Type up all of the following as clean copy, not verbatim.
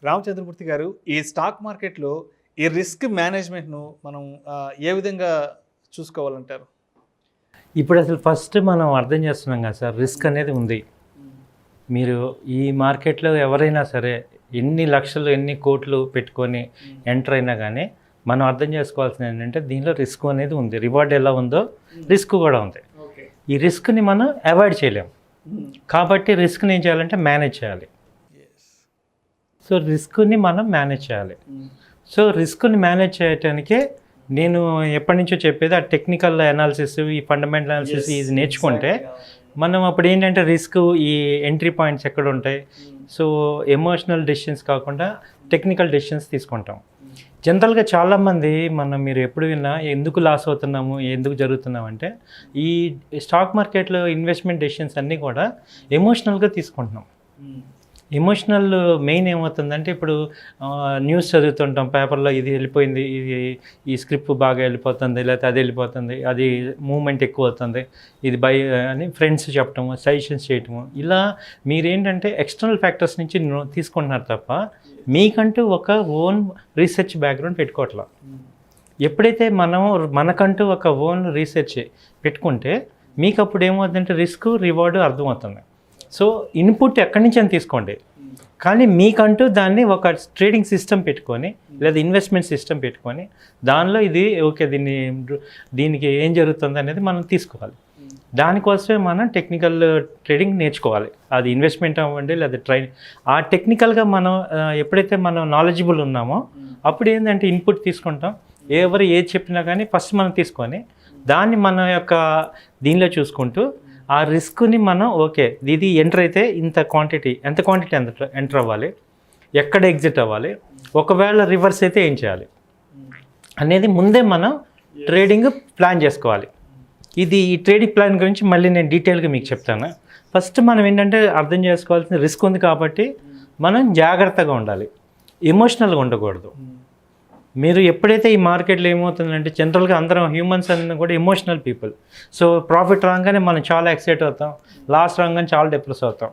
రామచంద్రమూర్తి గారు, ఈ స్టాక్ మార్కెట్లో ఈ రిస్క్ మేనేజ్మెంట్ను మనం ఏ విధంగా చూసుకోవాలంటారు? ఇప్పుడు అసలు ఫస్ట్ మనం అర్థం చేస్తున్నాం కదా సార్, రిస్క్ అనేది ఉంది. మీరు ఈ మార్కెట్లో ఎవరైనా సరే ఎన్ని లక్షలు ఎన్ని కోట్లు పెట్టుకొని ఎంటర్ అయినా కానీ మనం అర్థం చేసుకోవాల్సింది ఏంటంటే దీనిలో రిస్క్ అనేది ఉంది. రివార్డ్ ఎలా ఉందో రిస్క్ కూడా ఉంది. ఈ రిస్క్ని మనం అవాయిడ్ చేయలేము. కాబట్టి రిస్క్ని ఏం చేయాలంటే మేనేజ్ చేయాలి. సో రిస్క్ని మనం మేనేజ్ చేయాలి. సో రిస్క్ని మేనేజ్ చేయటానికే నేను ఎప్పటి నుంచో చెప్పేది ఆ టెక్నికల్ అనాలిసిస్, ఈ ఫండమెంటల్ అనాలిసిస్ ఇది నేర్చుకుంటే మనం అప్పుడు ఏంటంటే రిస్క్ ఈ ఎంట్రీ పాయింట్స్ ఎక్కడ ఉంటాయి. సో ఎమోషనల్ డెసిషన్స్ కాకుండా టెక్నికల్ డెసిషన్స్ తీసుకుంటాం. జనరల్గా చాలామంది మీరు ఎప్పుడు విన్నా ఎందుకు లాస్ అవుతున్నాము, ఎందుకు జరుగుతున్నాము అంటే ఈ స్టాక్ మార్కెట్లో ఇన్వెస్ట్మెంట్ డెసిషన్స్ అన్నీ కూడా ఎమోషనల్గా తీసుకుంటున్నాం. ఎమోషనల్ మెయిన్ ఏమవుతుందంటే ఇప్పుడు న్యూస్ చదువుతుంటాం పేపర్లో, ఇది వెళ్ళిపోయింది, ఇది ఈ స్క్రిప్ట్ బాగా వెళ్ళిపోతుంది, లేకపోతే అది వెళ్ళిపోతుంది, అది మూమెంట్ ఎక్కువ అవుతుంది, ఇది అని ఫ్రెండ్స్ చెప్పటము, సజెషన్స్ చేయటము, ఇలా మీరేంటంటే ఎక్స్టర్నల్ ఫ్యాక్టర్స్ నుంచి తీసుకుంటున్నారు తప్ప మీకంటూ ఒక ఓన్ రీసెర్చ్ బ్యాక్గ్రౌండ్ పెట్టుకోవట్లా. ఎప్పుడైతే మనకంటూ ఒక ఓన్ రీసెర్చ్ పెట్టుకుంటే మీకు అప్పుడు ఏమవుతుందంటే రిస్క్ రివార్డు అర్థమవుతుంది. సో ఇన్పుట్ ఎక్కడి నుంచి అని తీసుకోండి, కానీ మీకంటూ దాన్ని ఒక ట్రేడింగ్ సిస్టమ్ పెట్టుకొని లేదా ఇన్వెస్ట్మెంట్ సిస్టమ్ పెట్టుకొని దానిలో ఇది ఓకే దీనికి ఏం జరుగుతుంది అనేది మనం తీసుకోవాలి. దానికోసమే మనం టెక్నికల్ ట్రేడింగ్ నేర్చుకోవాలి. అది ఇన్వెస్ట్మెంట్ అవ్వండి లేదా ఆ టెక్నికల్గా మనం ఎప్పుడైతే మనం నాలెడ్జబుల్ ఉన్నామో అప్పుడు ఏంటంటే ఇన్పుట్ తీసుకుంటాం. ఎవరు ఏది చెప్పినా కానీ ఫస్ట్ మనం తీసుకొని దాన్ని మన యొక్క దీనిలో చూసుకుంటూ ఆ రిస్క్ని మనం ఓకే ఇది ఎంటర్ అయితే ఇంత క్వాంటిటీ ఎంత ఎంటర్ అవ్వాలి, ఎక్కడ ఎగ్జిట్ అవ్వాలి, ఒకవేళ రివర్స్ అయితే ఏం చేయాలి అనేది ముందే మనం ట్రేడింగ్ ప్లాన్ చేసుకోవాలి. ఈ ట్రేడింగ్ ప్లాన్ గురించి మళ్ళీ నేను డీటెయిల్గా మీకు చెప్తాను. ఫస్ట్ మనం ఏంటంటే అర్థం చేసుకోవాల్సిన రిస్క్ ఉంది కాబట్టి మనం జాగ్రత్తగా ఉండాలి, ఎమోషనల్గా ఉండకూడదు. మీరు ఎప్పుడైతే ఈ మార్కెట్లో ఏమవుతుందంటే జనరల్గా అందరం హ్యూమన్స్ అన్నీ కూడా ఎమోషనల్ పీపుల్. సో ప్రాఫిట్ రాగానే మనం చాలా ఎక్సైట్ అవుతాం, లాస్ రాగానే చాలా డిప్రెస్ అవుతాం.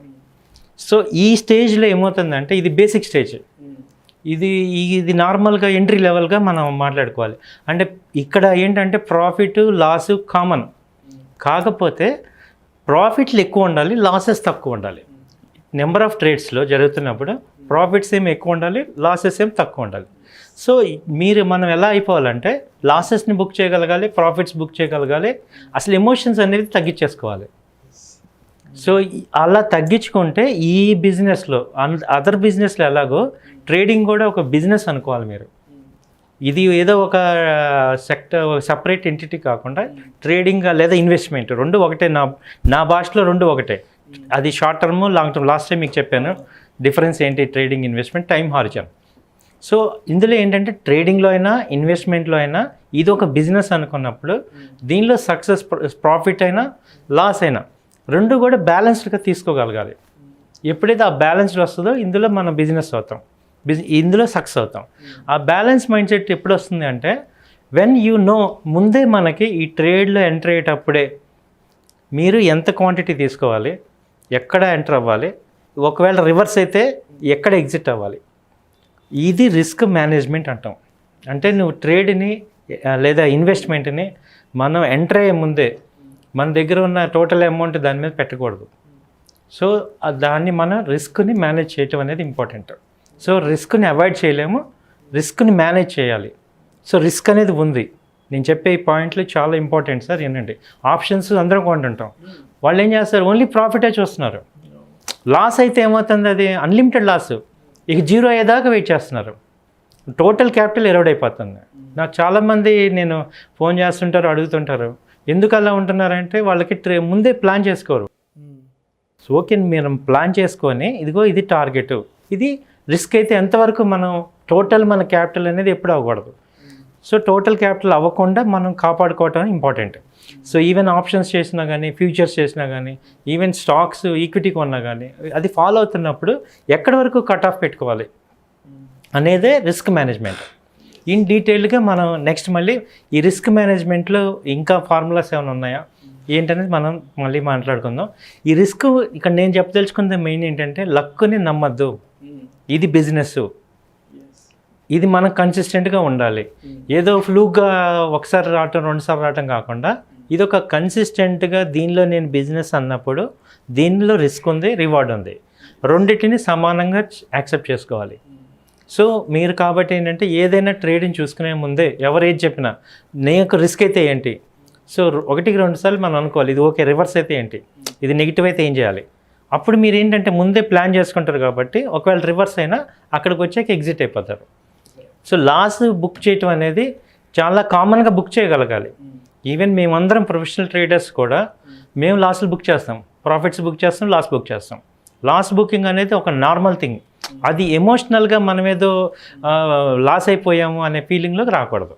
సో ఈ స్టేజ్లో ఏమవుతుందంటే ఇది బేసిక్ స్టేజ్, ఇది నార్మల్గా ఎంట్రీ లెవెల్గా మనం మాట్లాడుకోవాలి. అంటే ఇక్కడ ఏంటంటే ప్రాఫిట్ లాస్ కామన్, కాకపోతే ప్రాఫిట్లు ఎక్కువ ఉండాలి, లాసెస్ తక్కువ ఉండాలి. నెంబర్ ఆఫ్ ట్రేడ్స్లో జరుగుతున్నప్పుడు ప్రాఫిట్స్ ఏమి ఎక్కువ ఉండాలి, లాసెస్ ఏమి తక్కువ ఉండాలి. సో మనం ఎలా అయిపోవాలంటే లాసెస్ని బుక్ చేయగలగాలి, ప్రాఫిట్స్ బుక్ చేయగలగాలి, అసలు ఎమోషన్స్ అనేది తగ్గించేసుకోవాలి. సో అలా తగ్గించుకుంటే ఈ బిజినెస్లో అదర్ బిజినెస్లో ఎలాగో ట్రేడింగ్ కూడా ఒక బిజినెస్ అనుకోవాలి మీరు. ఇది ఏదో ఒక సెక్టర్ సపరేట్ ఎంటిటీ కాకుండా ట్రేడింగ్ లేదా ఇన్వెస్ట్మెంట్ రెండు ఒకటే. నా భాషలో రెండు ఒకటే. అది short term, long term. Last time మీకు చెప్పాను డిఫరెన్స్ ఏంటి trading investment, time horizon. So ఇందులో ఏంటంటే ట్రేడింగ్లో అయినా ఇన్వెస్ట్మెంట్లో అయినా ఇది ఒక బిజినెస్ అనుకున్నప్పుడు దీనిలో సక్సెస్ ప్రాఫిట్ అయినా లాస్ అయినా రెండు కూడా బ్యాలెన్స్డ్గా తీసుకోగలగాలి. ఎప్పుడైతే ఆ బ్యాలెన్స్డ్ వస్తుందో ఇందులో మనం బిజినెస్ అవుతాం, ఇందులో సక్సెస్ అవుతాం. ఆ బ్యాలెన్స్ మైండ్ సెట్ ఎప్పుడు వస్తుంది అంటే వెన్ యూ నో, ముందే మనకి ఈ ట్రేడ్లో ఎంటర్ అయ్యేటప్పుడే మీరు ఎంత క్వాంటిటీ తీసుకోవాలి, ఎక్కడ ఎంటర్ అవ్వాలి, ఒకవేళ రివర్స్ అయితే ఎక్కడ ఎగ్జిట్ అవ్వాలి. ఇది రిస్క్ మేనేజ్మెంట్ అంటాం. అంటే నువ్వు ట్రేడ్ని లేదా ఇన్వెస్ట్మెంట్ని మనం ఎంటర్ అయ్యే ముందే మన దగ్గర ఉన్న టోటల్ అమౌంట్ దాని మీద పెట్టకూడదు. సో దాన్ని మనం రిస్క్ని మేనేజ్ చేయటం అనేది ఇంపార్టెంట్. సో రిస్క్ని అవాయిడ్ చేయలేము, రిస్క్ని మేనేజ్ చేయాలి. సో రిస్క్ అనేది ఉంది. నేను చెప్పే ఈ పాయింట్లు చాలా ఇంపార్టెంట్ సార్. ఏంటంటే ఆప్షన్స్ అందరం కొంటుంటాం, వాళ్ళు ఏం చేస్తారు ఓన్లీ ప్రాఫిటే చూస్తున్నారు. లాస్ అయితే ఏమవుతుంది, అది అన్లిమిటెడ్ లాస్, ఇక జీరో అయ్యేదాకా వెయిట్ చేస్తున్నారు, టోటల్ క్యాపిటల్ ఎరోడ్ అయిపోతుంది. నాకు చాలామంది నేను ఫోన్ చేస్తుంటారు, అడుగుతుంటారు ఎందుకు అలా ఉంటున్నారంటే వాళ్ళకి ముందే ప్లాన్ చేసుకోరు. సో ఓకే మీరు ప్లాన్ చేసుకొని ఇదిగో ఇది టార్గెట్, ఇది రిస్క్ అయితే ఎంతవరకు మనం టోటల్ మన క్యాపిటల్ అనేది ఎప్పుడు అవ్వకూడదు. సో టోటల్ క్యాపిటల్ అవ్వకుండా మనం కాపాడుకోవటం ఇంపార్టెంట్. సో ఈవెన్ ఆప్షన్స్ చేసినా కానీ, ఫ్యూచర్స్ చేసినా కానీ, ఈవెన్ స్టాక్స్ ఈక్విటీ కొన్నా కానీ అది ఫాలో అవుతున్నప్పుడు ఎక్కడి వరకు కట్ ఆఫ్ పెట్టుకోవాలి అనేదే రిస్క్ మేనేజ్మెంట్. ఇన్ డీటెయిల్గా మనం నెక్స్ట్ మళ్ళీ ఈ రిస్క్ మేనేజ్మెంట్లో ఇంకా ఫార్ములాస్ ఏమైనా ఉన్నాయా ఏంటనేది మనం మళ్ళీ మాట్లాడుకుందాం. ఈ రిస్క్ ఇక్కడ నేను చెప్పదలుచుకున్నది మెయిన్ ఏంటంటే లక్ని నమ్మద్దు, ఇది బిజినెస్, ఇది మనకు కన్సిస్టెంట్గా ఉండాలి. ఏదో ఫ్లూక్గా ఒకసారి రావటం రెండుసార్లు రావటం కాకుండా ఇది ఒక కన్సిస్టెంట్గా దీనిలో నేను బిజినెస్ అన్నప్పుడు దీనిలో రిస్క్ ఉంది, రివార్డ్ ఉంది, రెండింటిని సమానంగా యాక్సెప్ట్ చేసుకోవాలి. సో మీరు కాబట్టి ఏంటంటే ఏదైనా ట్రేడింగ్ చూసుకునే ముందే ఎవరు ఏది చెప్పినా నాకు రిస్క్ అయితే ఏంటి, సో 1-2 సార్లు మనం అనుకోవాలి ఇది ఓకే, రివర్స్ అయితే ఏంటి, ఇది నెగిటివ్ అయితే ఏం చేయాలి. అప్పుడు మీరు ఏంటంటే ముందే ప్లాన్ చేసుకుంటారు కాబట్టి ఒకవేళ రివర్స్ అయినా అక్కడికి వచ్చాక ఎగ్జిట్ అయిపోతారు. సో లాస్ బుక్ చేయటం అనేది చాలా కామన్గా బుక్ చేయగలగాలి. ఈవెన్ మేమందరం ప్రొఫెషనల్ ట్రేడర్స్ కూడా మేము లాస్లు బుక్ చేస్తాం, ప్రాఫిట్స్ బుక్ చేస్తాం, లాస్ బుక్ చేస్తాం. లాస్ బుకింగ్ అనేది ఒక నార్మల్ థింగ్. అది ఎమోషనల్గా మనం ఏదో లాస్ అయిపోయాము అనే ఫీలింగ్లోకి రాకూడదు.